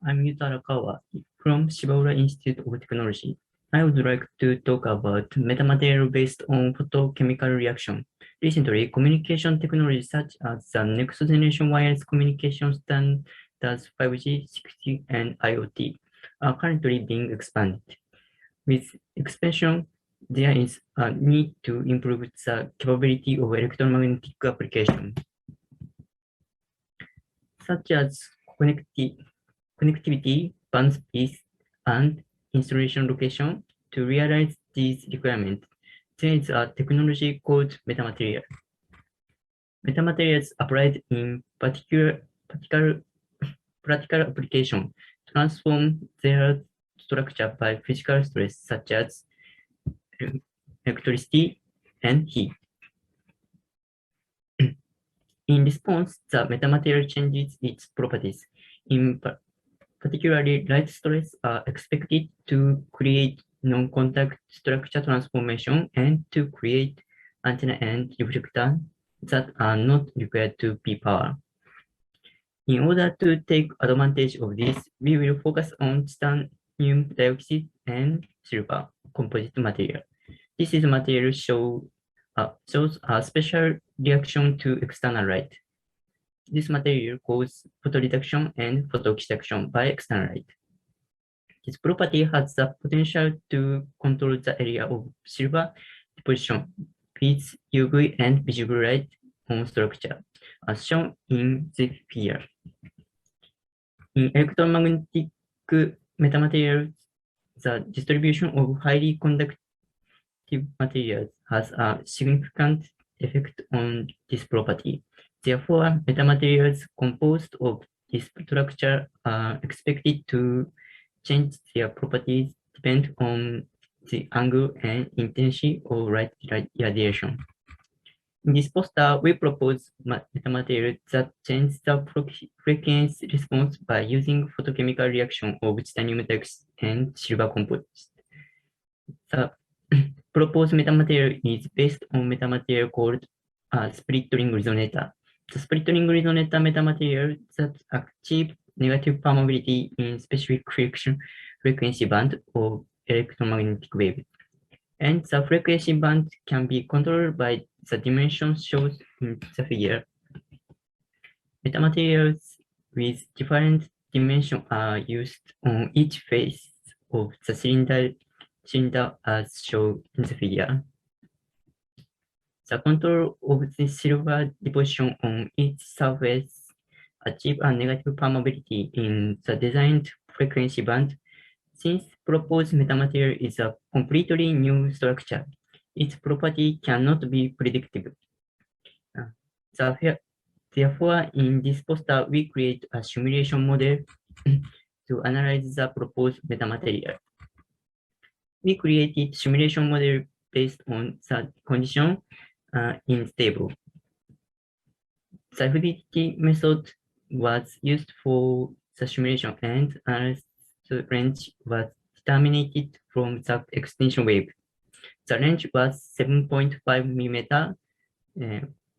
I'm Yuta Arakawa from Shibaura Institute of Technology. I would like to talk about metamaterial based on photochemical reaction. Recently, communication technologies such as the next generation wireless communication standards 5G, 6G, and IoT are currently being expanded. With expansion, there is a need to improve the capability of electromagnetic applications, such as connectivity, band space, and installation location. To realize these requirements, there is a technology called metamaterial. Metamaterials applied in practical application transform their structure by physical stress such as electricity and heat. In response, the metamaterial changes its properties. In particularly, light stress are expected to create non-contact structure transformation and to create antenna and reflector that are not required to be power. In order to take advantage of this, we will focus on titanium dioxide and silver composite material. This is material shows a special reaction to external light. This material causes photoreduction and photoexcitation by external light. This property has the potential to control the area of silver deposition with UV and visible light on structure, as shown in the figure. In electromagnetic metamaterials, the distribution of highly conductive materials has a significant effect on this property. Therefore, metamaterials composed of this structure are expected to change their properties depend on the angle and intensity of light radiation. In this poster, we propose metamaterials that change the frequency response by using photochemical reaction of titanium dioxide and silver composites. The proposed metamaterial is based on metamaterial called split ring resonator. The split ring resonator metamaterial that achieve negative permeability in specific frequency band of electromagnetic wave. And the frequency band can be controlled by the dimensions shown in the figure. Metamaterials with different dimensions are used on each face of the cylinder as shown in the figure. The control of the silver deposition on each surface achieve a negative permeability in the designed frequency band. Since proposed metamaterial is a completely new structure, its property cannot be predictable. Therefore, in this poster, we create a simulation model to analyze the proposed metamaterial. We created simulation model based on the condition in table. The fidelity method was used for the simulation and analysis range was determined from the extinction wave. The range was 7.5 mm,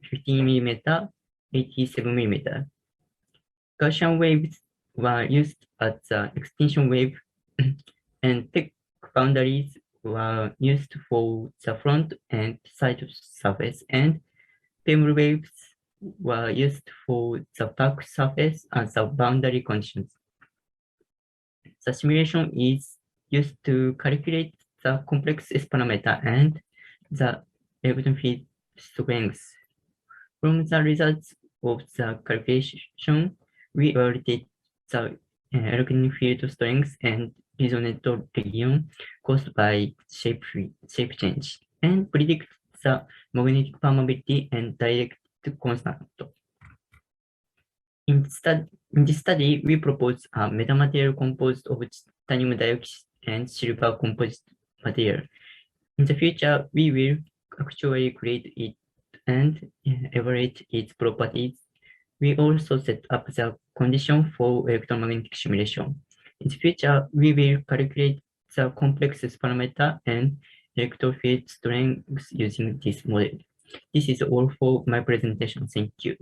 15 mm, 87 mm. Gaussian waves were used at the extinction wave and thick boundaries were used for the front and side surface, and Pebble waves were used for the back surface and the boundary conditions. The simulation is used to calculate the complex S parameter and the electron field strength. From the results of the calculation, we evaluated the electron field strength and resonator region caused by shape change and predict the magnetic permeability and direct constant. In this study, we propose a metamaterial composed of titanium dioxide and silver composite material. In the future, we will actually create it and evaluate its properties. We also set up the condition for electromagnetic simulation. In the future, we will calculate the complex parameter and electric field strength using this model. This is all for my presentation. Thank you.